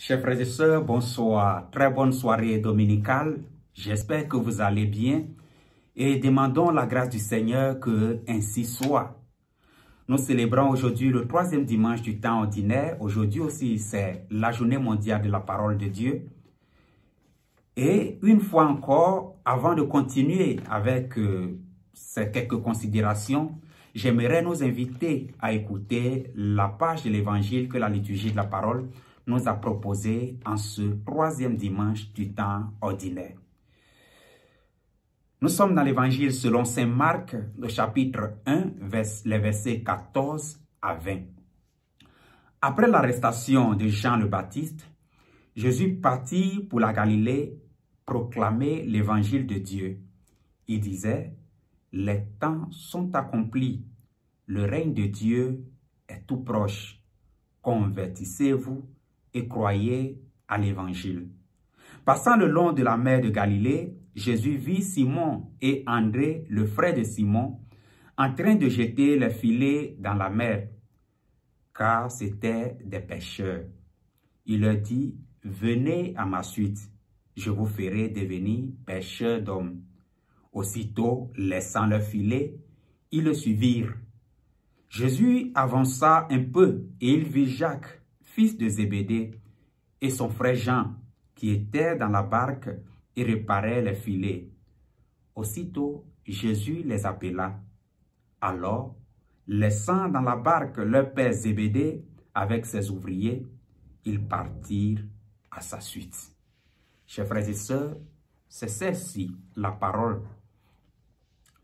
Chers frères et sœurs, bonsoir. Très bonne soirée dominicale. J'espère que vous allez bien et demandons la grâce du Seigneur que ainsi soit. Nous célébrons aujourd'hui le 3e dimanche du temps ordinaire. Aujourd'hui aussi, c'est la journée mondiale de la parole de Dieu. Et une fois encore, avant de continuer avec ces quelques considérations, j'aimerais nous inviter à écouter la page de l'évangile que la liturgie de la parole nous a proposée en ce 3e dimanche du temps ordinaire. Nous sommes dans l'évangile selon saint Marc, le chapitre 1, les versets 14 à 20. Après l'arrestation de Jean le Baptiste, Jésus partit pour la Galilée proclamer l'évangile de Dieu. Il disait, « Les temps sont accomplis, le règne de Dieu est tout proche. Convertissez-vous et croyez à l'évangile. » Passant le long de la mer de Galilée, Jésus vit Simon et André, le frère de Simon, en train de jeter les filets dans la mer, car c'étaient des pêcheurs. Il leur dit, « Venez à ma suite, je vous ferai devenir pêcheurs d'hommes. » Aussitôt, laissant leur filet, ils le suivirent. Jésus avança un peu et il vit Jacques, fils de Zébédée, et son frère Jean, qui étaient dans la barque et réparaient les filets. Aussitôt, Jésus les appela. Alors, laissant dans la barque leur père Zébédée avec ses ouvriers, ils partirent à sa suite. Chers frères et sœurs, c'est celle-ci la parole,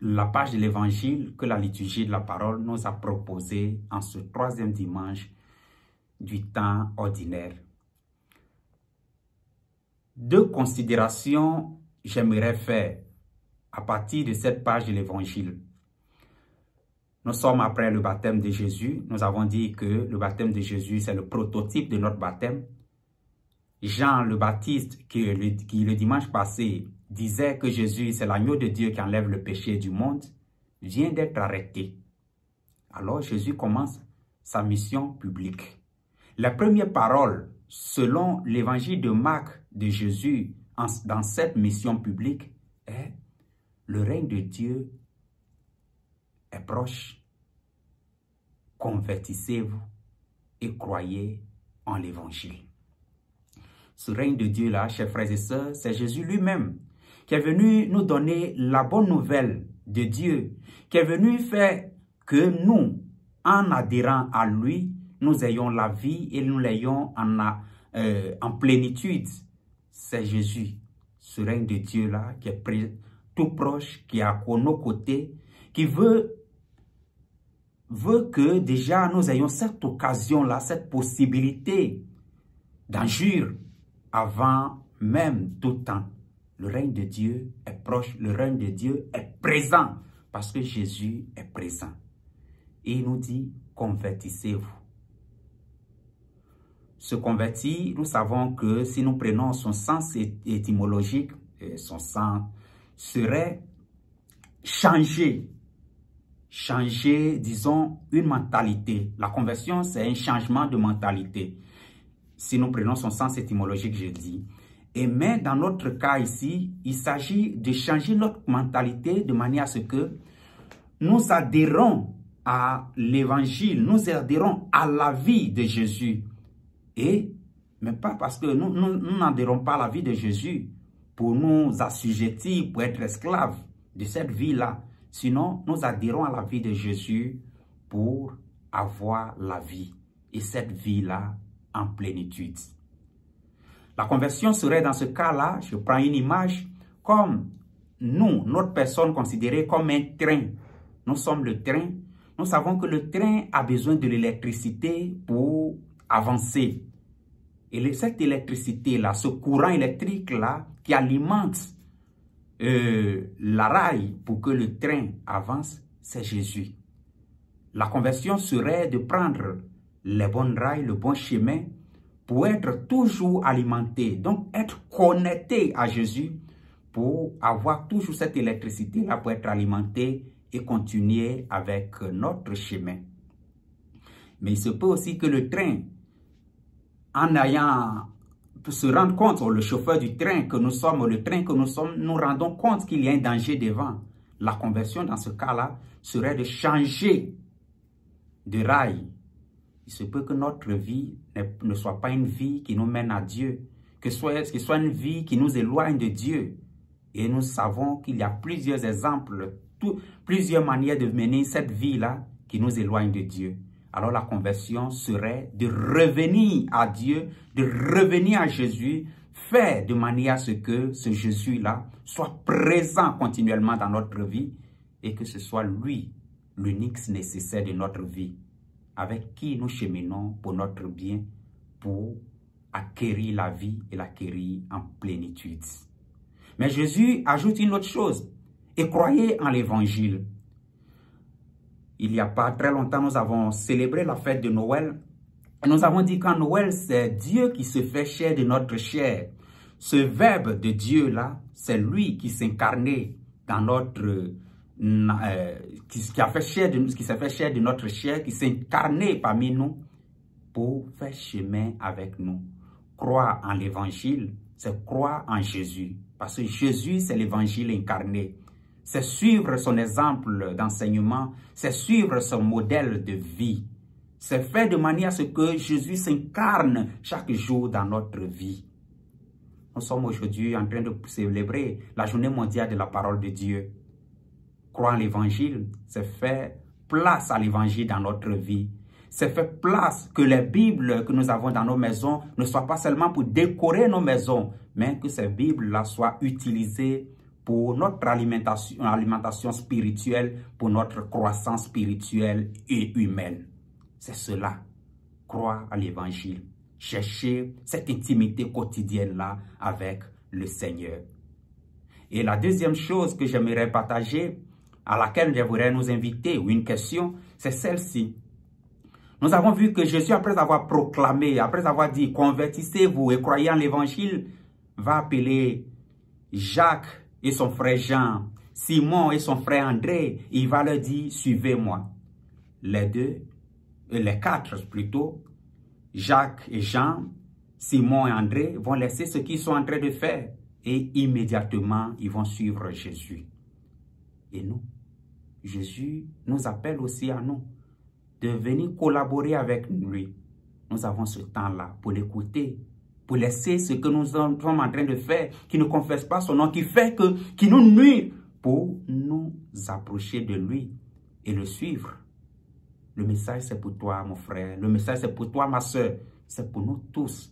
la page de l'évangile que la liturgie de la parole nous a proposée en ce 3e dimanche du temps ordinaire. Deux considérations j'aimerais faire à partir de cette page de l'évangile. Nous sommes après le baptême de Jésus. Nous avons dit que le baptême de Jésus, c'est le prototype de notre baptême. Jean le Baptiste, qui le dimanche passé disait que Jésus, c'est l'agneau de Dieu qui enlève le péché du monde, vient d'être arrêté. Alors Jésus commence sa mission publique. La première parole, selon l'évangile de Marc de Jésus dans cette mission publique, est « Le règne de Dieu est proche. Convertissez-vous et croyez en l'évangile. » Ce règne de Dieu-là, chers frères et sœurs, c'est Jésus lui-même qui est venu nous donner la bonne nouvelle de Dieu, qui est venu faire que nous, en adhérant à lui, nous ayons la vie et nous l'ayons en plénitude. C'est Jésus, ce règne de Dieu-là, qui est tout proche, qui est à nos côtés, qui veut que déjà nous ayons cette occasion-là, cette possibilité d'agir avant même tout temps. Le règne de Dieu est proche, le règne de Dieu est présent, parce que Jésus est présent. Et il nous dit, convertissez-vous. Se convertir, nous savons que si nous prenons son sens étymologique, son sens serait changer. Changer, disons, une mentalité. La conversion, c'est un changement de mentalité. Si nous prenons son sens étymologique, je dis. Mais dans notre cas ici, il s'agit de changer notre mentalité de manière à ce que nous adhérons à l'évangile, nous adhérons à la vie de Jésus. Et, mais pas parce que nous n'adhérons pas à la vie de Jésus pour nous assujettir, pour être esclaves de cette vie-là. Sinon, nous adhérons à la vie de Jésus pour avoir la vie. Et cette vie-là en plénitude. La conversion serait dans ce cas-là, je prends une image, comme nous, notre personne considérée comme un train. Nous sommes le train. Nous savons que le train a besoin de l'électricité pour avancer. Et cette électricité-là, ce courant électrique-là qui alimente la rail pour que le train avance, c'est Jésus. La conversion serait de prendre les bonnes rails, le bon chemin, pour être toujours alimenté, donc être connecté à Jésus, pour avoir toujours cette électricité-là, pour être alimenté et continuer avec notre chemin. Mais il se peut aussi que le train, en ayant se rendre compte, le chauffeur du train que nous sommes, le train que nous sommes, nous rendons compte qu'il y a un danger devant. La conversion, dans ce cas-là, serait de changer de rail. Il se peut que notre vie ne soit pas une vie qui nous mène à Dieu, que ce soit une vie qui nous éloigne de Dieu. Et nous savons qu'il y a plusieurs exemples, plusieurs manières de mener cette vie-là qui nous éloigne de Dieu. Alors la conversion serait de revenir à Dieu, de revenir à Jésus, faire de manière à ce que ce Jésus-là soit présent continuellement dans notre vie et que ce soit lui, l'unique nécessaire de notre vie, avec qui nous cheminons pour notre bien, pour acquérir la vie et l'acquérir en plénitude. Mais Jésus ajoute une autre chose, et croyez en l'évangile. Il n'y a pas très longtemps, nous avons célébré la fête de Noël. Et nous avons dit qu'en Noël, c'est Dieu qui se fait chair de notre chair. Ce verbe de Dieu-là, c'est lui qui s'incarnait dans notre... qui s'est fait chair de notre chair, qui s'incarnait parmi nous pour faire chemin avec nous. Croire en l'évangile, c'est croire en Jésus. Parce que Jésus, c'est l'évangile incarné. C'est suivre son exemple d'enseignement, c'est suivre son modèle de vie. C'est faire de manière à ce que Jésus s'incarne chaque jour dans notre vie. Nous sommes aujourd'hui en train de célébrer la journée mondiale de la parole de Dieu. Croire en l'évangile, c'est faire place à l'évangile dans notre vie. C'est faire place que les Bibles que nous avons dans nos maisons ne soient pas seulement pour décorer nos maisons, mais que ces Bibles-là soient utilisées pour notre alimentation spirituelle, pour notre croissance spirituelle et humaine. C'est cela, croire à l'évangile, chercher cette intimité quotidienne-là avec le Seigneur. Et la deuxième chose que j'aimerais partager, à laquelle j'aimerais nous inviter, ou une question, c'est celle-ci. Nous avons vu que Jésus, après avoir proclamé, après avoir dit « Convertissez-vous et croyez en l'évangile », va appeler Jacques et son frère Jean, Simon et son frère André, il va leur dire « Suivez-moi ». Les quatre plutôt, Jacques et Jean, Simon et André vont laisser ce qu'ils sont en train de faire et immédiatement ils vont suivre Jésus. Et nous, Jésus nous appelle aussi à nous de venir collaborer avec lui. Nous avons ce temps-là pour l'écouter, pour laisser ce que nous sommes en train de faire, qui ne confesse pas son nom, qui nous nuit, pour nous approcher de lui et le suivre. Le message c'est pour toi, mon frère. Le message c'est pour toi, ma soeur. C'est pour nous tous.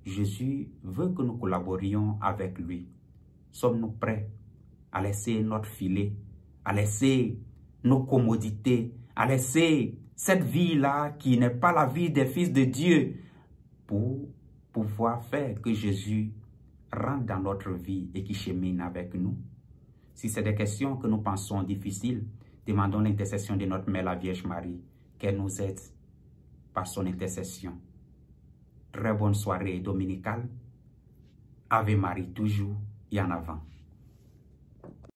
Jésus veut que nous collaborions avec lui. Sommes-nous prêts à laisser notre filet, à laisser nos commodités, à laisser cette vie-là qui n'est pas la vie des fils de Dieu pour pouvoir faire que Jésus rentre dans notre vie et qui chemine avec nous? Si c'est des questions que nous pensons difficiles, demandons l'intercession de notre Mère la Vierge Marie, qu'elle nous aide par son intercession. Très bonne soirée dominicale. Ave Marie toujours et en avant.